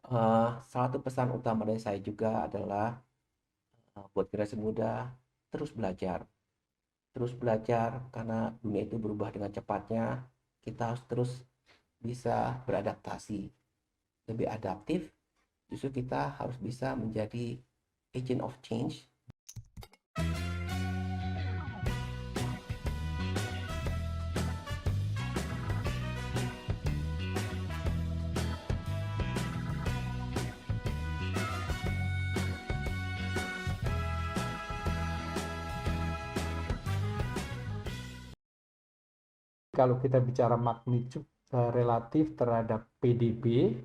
Salah satu pesan utama dari saya juga adalah buat generasi muda terus belajar. Terus belajar karena dunia itu berubah dengan cepatnya. Kita harus terus bisa beradaptasi, lebih adaptif. Justru kita harus bisa menjadi agent of change. Kalau kita bicara magnitude relatif terhadap PDB,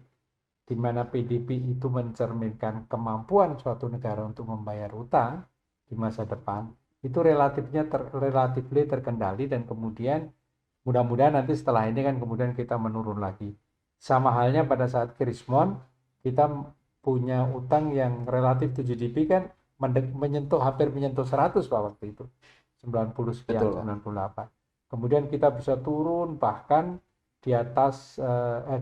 di mana PDB itu mencerminkan kemampuan suatu negara untuk membayar utang di masa depan, itu relatif terkendali, dan kemudian mudah-mudahan nanti setelah ini kan kemudian kita menurun lagi. Sama halnya pada saat Krismon, kita punya utang yang relatif to GDP kan hampir menyentuh 100 Pak waktu itu. 90 sekian, Betul, Pak. 98. Kemudian kita bisa turun bahkan di atas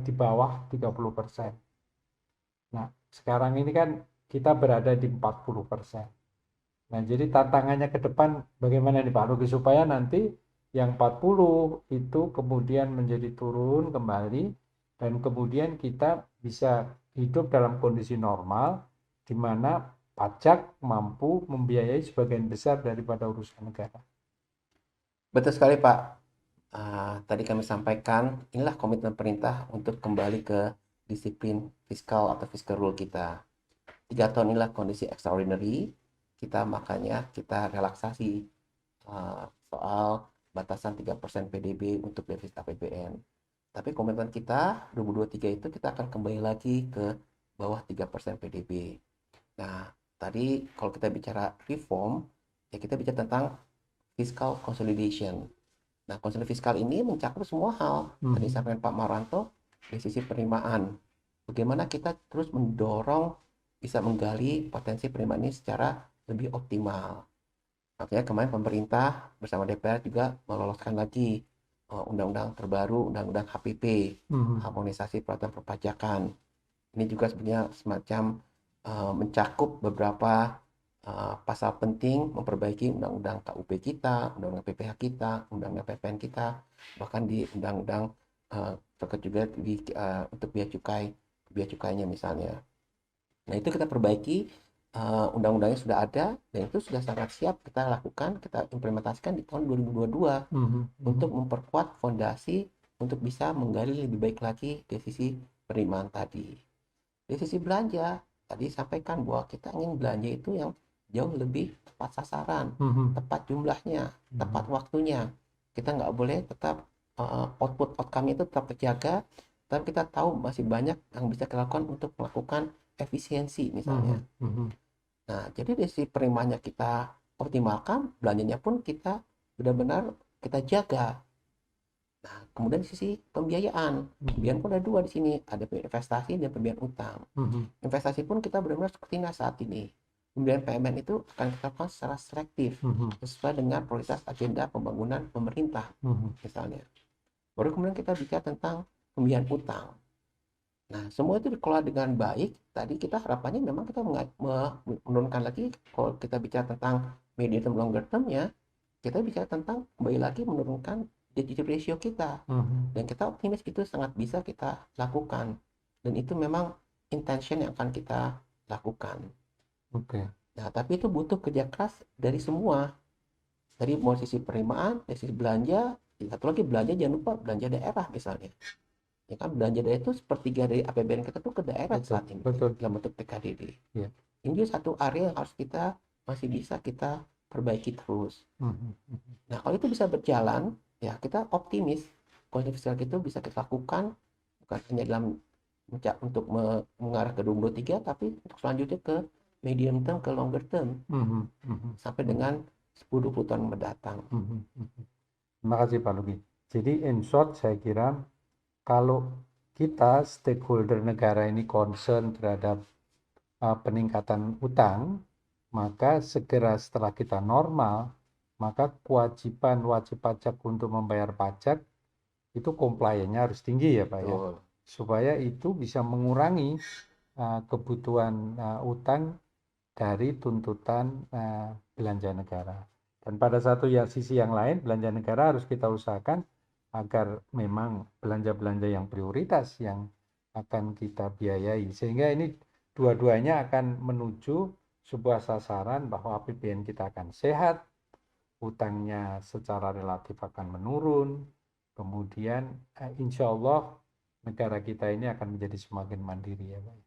di bawah 30%. Nah, sekarang ini kan kita berada di 40%. Nah, jadi tantangannya ke depan bagaimana nih Pak Luki supaya nanti yang 40 itu kemudian menjadi turun kembali, dan kemudian kita bisa hidup dalam kondisi normal di mana pajak mampu membiayai sebagian besar daripada urusan negara. Betul sekali, Pak. Tadi kami sampaikan, inilah komitmen pemerintah untuk kembali ke disiplin fiskal atau fiscal rule kita. 3 tahun inilah kondisi extraordinary, makanya kita relaksasi soal batasan 3% PDB untuk defisit APBN. Tapi komitmen kita 2023 itu kita akan kembali lagi ke bawah 3% PDB. Nah, tadi kalau kita bicara reform, ya kita bicara tentang fiscal consolidation. Nah, konsolidasi fiskal ini mencakup semua hal. Tadi sampaikan Pak Maranto, dari sisi penerimaan. Bagaimana kita terus mendorong bisa menggali potensi penerimaan ini secara lebih optimal. Makanya kemarin pemerintah bersama DPR juga meloloskan lagi undang-undang terbaru, undang-undang HPP, harmonisasi peraturan perpajakan. Ini juga sebenarnya semacam mencakup beberapa pasal penting, memperbaiki undang-undang KUP kita, undang-undang PPH kita, undang-undang PPN kita, bahkan di undang-undang terkait juga untuk biaya cukainya misalnya. Nah, itu kita perbaiki, undang-undangnya sudah ada dan itu sudah sangat siap kita lakukan, kita implementasikan di tahun 2022 untuk memperkuat fondasi untuk bisa menggali lebih baik lagi dari sisi penerimaan tadi. Dari sisi belanja, tadi sampaikan bahwa kita ingin belanja itu yang jauh lebih tepat sasaran, tepat jumlahnya, tepat waktunya. Kita nggak boleh tetap output outcome itu tetap terjaga, tapi kita tahu masih banyak yang bisa kita lakukan untuk melakukan efisiensi misalnya. Nah, jadi dari sisi penerimaannya kita optimalkan, belanjanya pun kita benar-benar kita jaga. Nah, kemudian di sisi pembiayaan, pembiayaan pun ada dua di sini, ada investasi dan pembiayaan utang. Investasi pun kita benar-benar seperti saat ini. Pembiayaan PMN itu akan kita lakukan secara selektif, sesuai dengan prioritas agenda pembangunan pemerintah, misalnya. Baru kemudian kita bicara tentang pembiayaan utang. Nah, semua itu dikelola dengan baik. Tadi kita harapannya memang kita menurunkan lagi, kalau kita bicara tentang medium term longer term-nya, kita bicara tentang kembali lagi menurunkan debt ratio kita. Dan kita optimis itu sangat bisa kita lakukan. Dan itu memang intention yang akan kita lakukan. Nah, tapi itu butuh kerja keras dari semua. Dari mulai sisi penerimaan, dari sisi belanja, satu lagi belanja, jangan lupa belanja daerah misalnya. Ya kan, belanja daerah itu sepertiga dari APBN kita tuh ke daerah saat ini, dalam bentuk TKDD. Ini juga satu area yang harus kita masih bisa kita perbaiki terus. Nah, kalau itu bisa berjalan, ya kita optimis kondisi fiskal itu bisa kita lakukan bukan hanya dalam untuk mengarah ke 2023, tapi untuk selanjutnya ke medium term, ke longer term, sampai dengan 10-20 tahun mendatang. Terima kasih Pak Lugi. Jadi in short saya kira kalau kita stakeholder negara ini concern terhadap peningkatan utang, maka segera setelah kita normal, maka kewajiban wajib pajak untuk membayar pajak itu compliance-nya harus tinggi ya Pak ya, supaya itu bisa mengurangi kebutuhan utang dari tuntutan belanja negara. Dan pada sisi yang lain, belanja negara harus kita usahakan agar memang belanja-belanja yang prioritas yang akan kita biayai. Sehingga ini dua-duanya akan menuju sebuah sasaran bahwa APBN kita akan sehat, utangnya secara relatif akan menurun, kemudian insya Allah negara kita ini akan menjadi semakin mandiri ya Pak.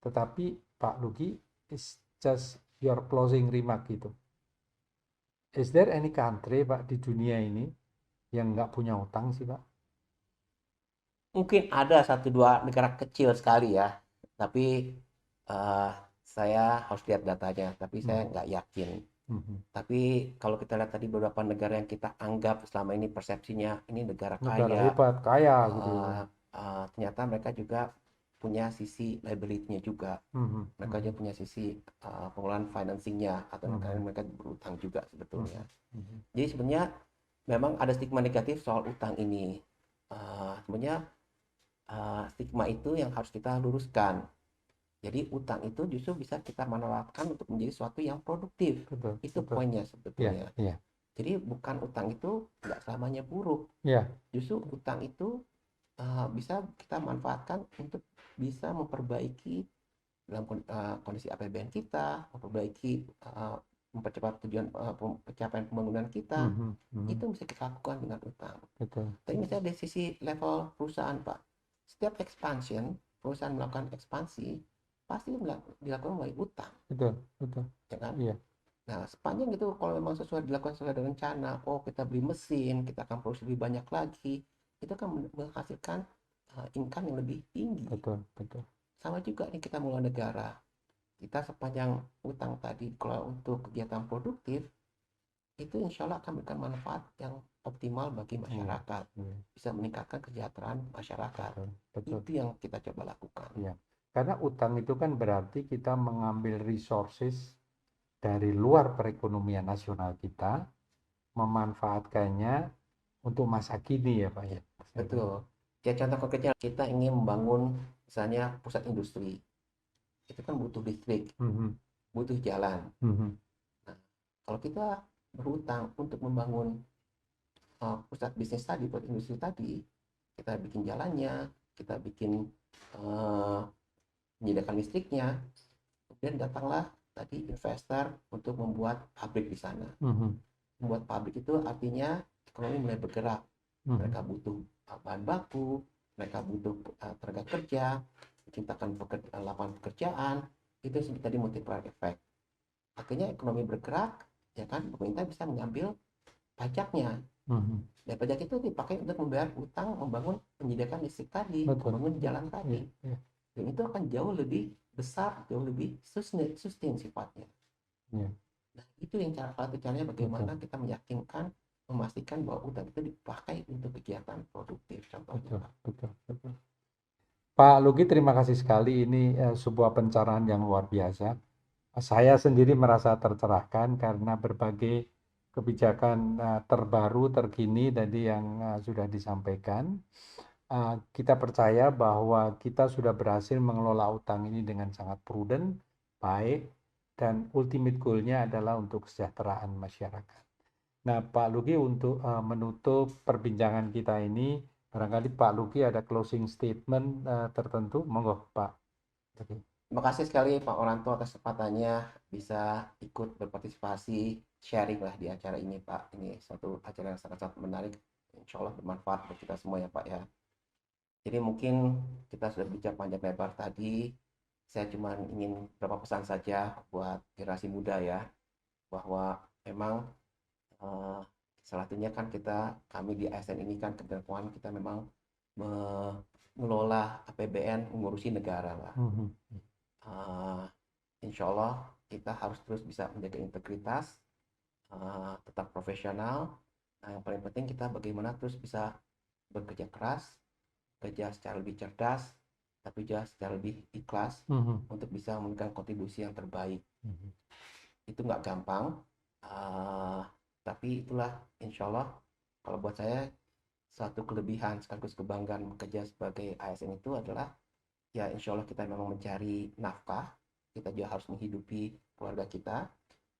Tetapi Pak Lugi, is just your closing remark gitu. Is there any country Pak di dunia ini yang nggak punya utang sih Pak? Mungkin ada satu dua negara kecil sekali ya, tapi eh, saya harus lihat datanya, tapi saya Mhm. nggak yakin. Mhm. Tapi kalau kita lihat tadi beberapa negara yang kita anggap selama ini persepsinya ini negara Negara kaya, hebat, kaya gitu ya. ternyata mereka juga punya sisi liability-nya juga. Mhm. Mereka juga Mhm. punya sisi pengelolaan financing-nya, atau Mhm. mereka berutang juga sebetulnya. Mhm. Mhm. Jadi sebenarnya memang ada stigma negatif soal utang ini. Sebenarnya stigma itu yang harus kita luruskan. Jadi utang itu justru bisa kita manfaatkan untuk menjadi sesuatu yang produktif. Betul, Itu betul. poinnya Ya, sebetulnya. ya, Jadi bukan utang itu nggak selamanya buruk. ya, Justru utang itu bisa kita manfaatkan untuk bisa memperbaiki dalam kondisi APBN kita, mempercepat tujuan pencapaian pembangunan kita. Mhm. Mhm. Itu bisa kita lakukan dengan utang. Betul, Tapi misalnya dari sisi level perusahaan, Pak, setiap expansion, perusahaan melakukan ekspansi, pasti dilakukan melalui utang, betul, betul. ya kan? Iya, Nah, sepanjang itu kalau memang dilakukan sesuai dengan rencana, oh kita beli mesin, kita akan produksi lebih banyak lagi, itu akan menghasilkan income yang lebih tinggi. betul, betul. Sama juga nih kita mulai negara, kita sepanjang utang tadi kalau untuk kegiatan produktif, itu insya Allah akan memberikan manfaat yang optimal bagi Iya, masyarakat, iya, bisa meningkatkan kesejahteraan masyarakat. betul, betul. Itu yang kita coba lakukan. Iya. Karena utang itu kan berarti kita mengambil resources dari luar perekonomian nasional kita, memanfaatkannya untuk masa kini ya Pak ya. Betul. Ya contoh konkretnya kita ingin membangun misalnya pusat industri, itu kan butuh listrik, Mhm. butuh jalan. Mhm. Nah, kalau kita berhutang untuk membangun pusat bisnis tadi, pusat industri tadi, kita bikin jalannya, kita bikin uh, menyediakan listriknya, kemudian datanglah tadi investor untuk membuat pabrik di sana. Mhm. Membuat pabrik itu artinya ekonomi mulai bergerak. Mhm. Mereka butuh bahan baku, mereka butuh tenaga kerja, menciptakan lapangan pekerjaan, itu tadi multiplier effect. Akhirnya ekonomi bergerak, ya kan, pemerintah bisa mengambil pajaknya. Mhm. Dan pajak itu dipakai untuk membayar utang, membangun, menyediakan listrik tadi, Betul. membangun jalan Iya, tadi. iya, Dan itu akan jauh lebih besar, jauh lebih sustain sifatnya. iya. Nah, itu yang satu caranya bagaimana Betul, kita meyakinkan, memastikan bahwa utang itu dipakai untuk kegiatan produktif contohnya, betul, Pak. betul, betul. Pak Lugi, terima kasih sekali. Ini sebuah pencerahan yang luar biasa. Saya sendiri merasa tercerahkan karena berbagai kebijakan terbaru, terkini tadi yang sudah disampaikan. Kita percaya bahwa kita sudah berhasil mengelola utang ini dengan sangat prudent, baik, dan ultimate goal-nya adalah untuk kesejahteraan masyarakat. Nah, Pak Lugi, untuk menutup perbincangan kita ini, barangkali Pak Lugi ada closing statement tertentu, monggo Pak. Oke. Terima kasih sekali Pak Oranto atas kesempatannya bisa ikut berpartisipasi, sharing lah di acara ini Pak. Ini suatu acara yang sangat-sangat menarik, insya Allah bermanfaat untuk kita semua ya Pak ya. Jadi mungkin kita sudah bicara panjang lebar tadi, saya cuma ingin beberapa pesan saja buat generasi muda ya, bahwa memang eh, salah satunya kan kami di ASN ini kan Kementerian Keuangan kita memang mengelola APBN, mengurusi negara lah. Mhm. Uh, Insya Allah kita harus terus bisa menjaga integritas, tetap profesional. Nah, yang paling penting kita bagaimana terus bisa bekerja keras, kerja secara lebih cerdas, tapi juga secara lebih ikhlas Mhm. untuk bisa memberikan kontribusi yang terbaik. Mhm. Itu nggak gampang, uh, tapi itulah insya Allah kalau buat saya satu kelebihan sekaligus kebanggaan bekerja sebagai ASN itu adalah ya insya Allah kita memang mencari nafkah, kita juga harus menghidupi keluarga kita,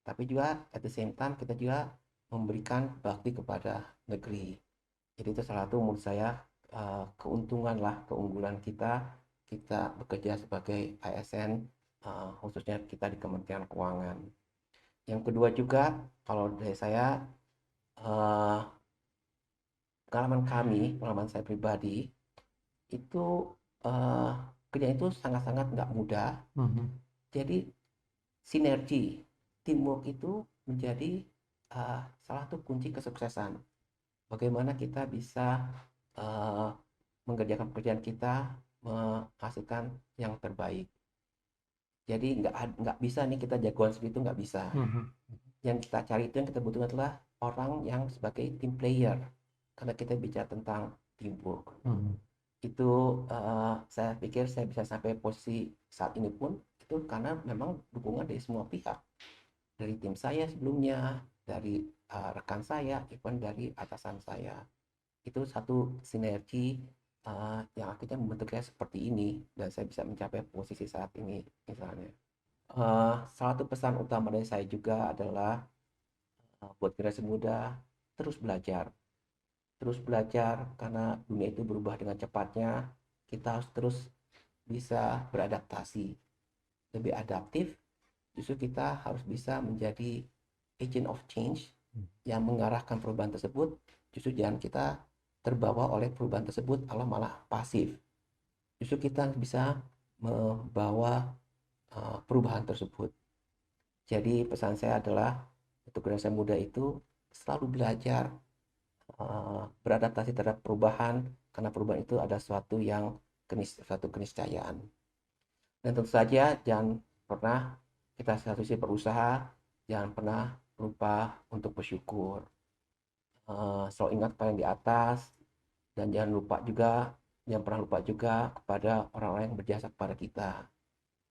tapi juga at the same time kita juga memberikan bakti kepada negeri. Jadi itu salah satu menurut saya keuntungan lah, keunggulan kita bekerja sebagai ASN, khususnya kita di Kementerian Keuangan. Yang kedua juga, kalau dari saya, eh, pengalaman saya pribadi, itu eh, kerjaan itu sangat-sangat nggak mudah. Mhm. Jadi sinergi, teamwork itu menjadi salah satu kunci kesuksesan. Bagaimana kita bisa eh, mengerjakan pekerjaan kita, menghasilkan yang terbaik. Jadi nggak bisa nih kita jagoan sendiri, itu nggak bisa. Mhm. Yang kita cari itu, yang kita butuhkan adalah orang yang sebagai team player. Karena kita bicara tentang teamwork. Mhm. Itu saya pikir saya bisa sampai posisi saat ini pun itu karena memang dukungan dari semua pihak. Dari tim saya sebelumnya, dari rekan saya, even dari atasan saya. Itu satu sinergi yang akhirnya membentuk saya seperti ini dan saya bisa mencapai posisi saat ini misalnya. Salah satu pesan utama dari saya juga adalah buat generasi muda terus belajar karena dunia itu berubah dengan cepatnya. Kita harus terus bisa beradaptasi, lebih adaptif. Justru kita harus bisa menjadi agent of change yang mengarahkan perubahan tersebut. Justru jangan kita terbawa oleh perubahan tersebut, Allah malah pasif. Justru kita bisa membawa perubahan tersebut. Jadi pesan saya adalah untuk generasi muda itu selalu belajar, beradaptasi terhadap perubahan, karena perubahan itu ada suatu keniscayaan. Dan tentu saja jangan pernah kita satu sisi berusaha, jangan pernah lupa untuk bersyukur. Selalu ingat pada yang di atas, dan jangan pernah lupa juga kepada orang-orang yang berjasa kepada kita.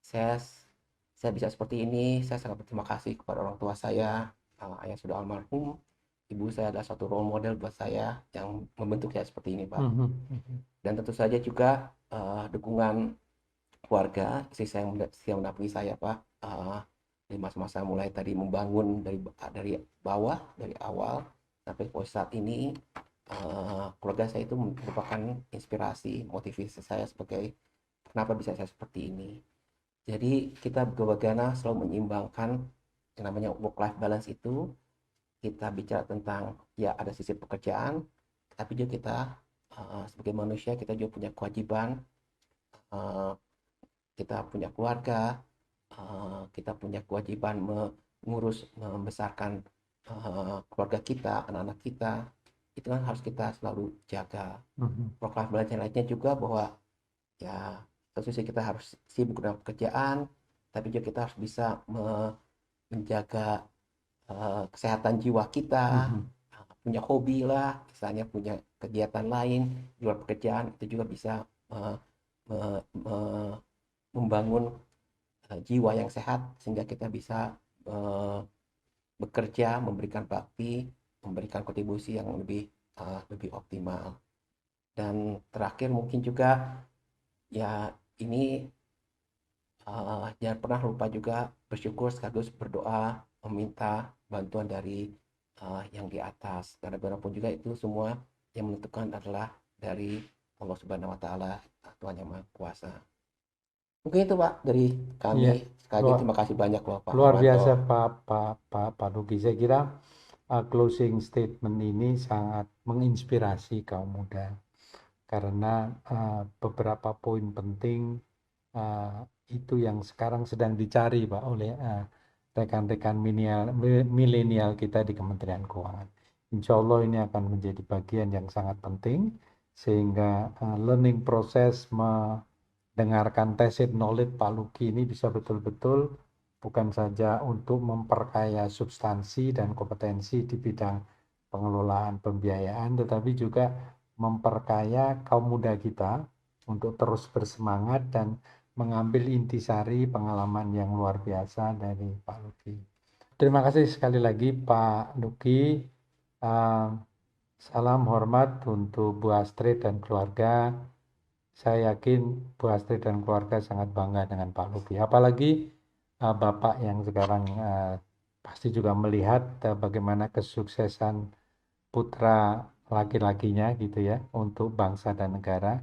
Saya saya bisa seperti ini, saya sangat berterima kasih kepada orang tua saya, ayah sudah almarhum, ibu saya adalah satu role model buat saya yang membentuk saya seperti ini, Pak. Mhm. Dan tentu saja juga dukungan keluarga, istri saya yang mendampingi saya, Pak, di masa-masa mulai tadi membangun dari bawah, dari awal sampai posisi saat ini. Keluarga saya itu merupakan inspirasi, motivasi saya sebagai kenapa bisa saya seperti ini. Jadi kita bagaimana selalu menyeimbangkan yang namanya work life balance itu. Kita bicara tentang ya ada sisi pekerjaan, tapi juga kita sebagai manusia kita juga punya kewajiban, uh, kita punya keluarga, kita punya kewajiban mengurus membesarkan keluarga kita, anak-anak kita. Itu kan harus kita selalu jaga. Mhm. Work life balance yang lainnya juga bahwa ya satu sisi kita harus sibuk dengan pekerjaan, tapi juga kita harus bisa menjaga kesehatan jiwa kita, Mhm. punya hobi lah, misalnya punya kegiatan lain di luar pekerjaan, itu juga bisa uh, me- me- membangun jiwa yang sehat sehingga kita bisa uh, bekerja, memberikan bakti, memberikan kontribusi yang lebih optimal. Dan terakhir mungkin juga ya ini jangan pernah lupa juga bersyukur sekaligus berdoa meminta bantuan dari yang di atas, karena bagaimanapun juga itu semua yang menentukan adalah dari Allah Subhanahu Wa Taala, Tuhan yang Maha Kuasa. Mungkin itu Pak dari Iya, kami. Sekali lagi luar, terima kasih banyak loh Pak luar Harmanto. biasa Pak Luki. Saya kira closing statement ini sangat menginspirasi kaum muda karena beberapa poin penting uh, itu yang sekarang sedang dicari Pak oleh rekan-rekan milenial kita di Kementerian Keuangan. Insya Allah ini akan menjadi bagian yang sangat penting sehingga learning proses mendengarkan tacit knowledge Pak Luki ini bisa betul-betul bukan saja untuk memperkaya substansi dan kompetensi di bidang pengelolaan pembiayaan, tetapi juga memperkaya kaum muda kita untuk terus bersemangat dan mengambil intisari pengalaman yang luar biasa dari Pak Luki. Terima kasih sekali lagi Pak Luki. Uh, Salam hormat untuk Bu Astrid dan keluarga. Saya yakin Bu Astrid dan keluarga sangat bangga dengan Pak Luki. Apalagi Bapak yang sekarang pasti juga melihat bagaimana kesuksesan putra laki-lakinya gitu ya untuk bangsa dan negara.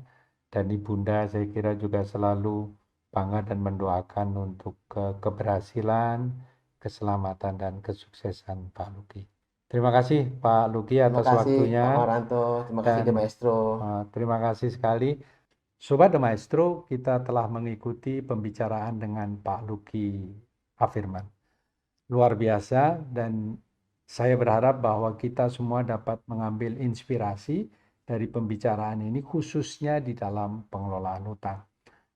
Dan Ibunda saya kira juga selalu bangga dan mendoakan untuk keberhasilan, keselamatan dan kesuksesan Pak Luki. Terima kasih Pak Luki Terima atas kasih Pak waktunya Maranto, terima kasih De dan Maestro. terima kasih sekali. Sobat The Maestro, kita telah mengikuti pembicaraan dengan Pak Luki Afirman. Luar biasa dan saya berharap bahwa kita semua dapat mengambil inspirasi dari pembicaraan ini khususnya di dalam pengelolaan utang.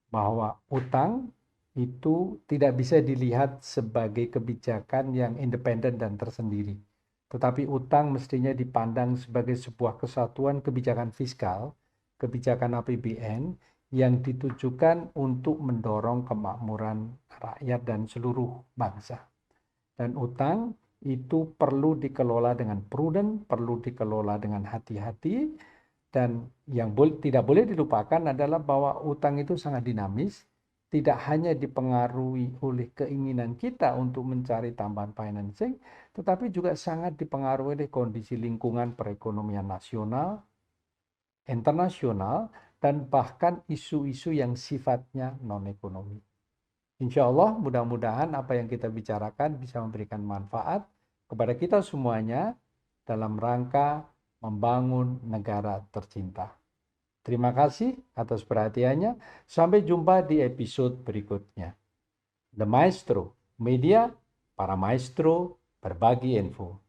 Bahwa utang itu tidak bisa dilihat sebagai kebijakan yang independen dan tersendiri. Tetapi utang mestinya dipandang sebagai sebuah kesatuan kebijakan fiskal, kebijakan APBN yang ditujukan untuk mendorong kemakmuran rakyat dan seluruh bangsa. Dan utang itu perlu dikelola dengan prudent, perlu dikelola dengan hati-hati, dan yang tidak boleh dilupakan adalah bahwa utang itu sangat dinamis, tidak hanya dipengaruhi oleh keinginan kita untuk mencari tambahan financing, tetapi juga sangat dipengaruhi oleh kondisi lingkungan perekonomian nasional, internasional, dan bahkan isu-isu yang sifatnya non-ekonomi. Insya Allah mudah-mudahan apa yang kita bicarakan bisa memberikan manfaat kepada kita semuanya dalam rangka membangun negara tercinta. Terima kasih atas perhatiannya. Sampai jumpa di episode berikutnya. The Maestro Media, para maestro berbagi info.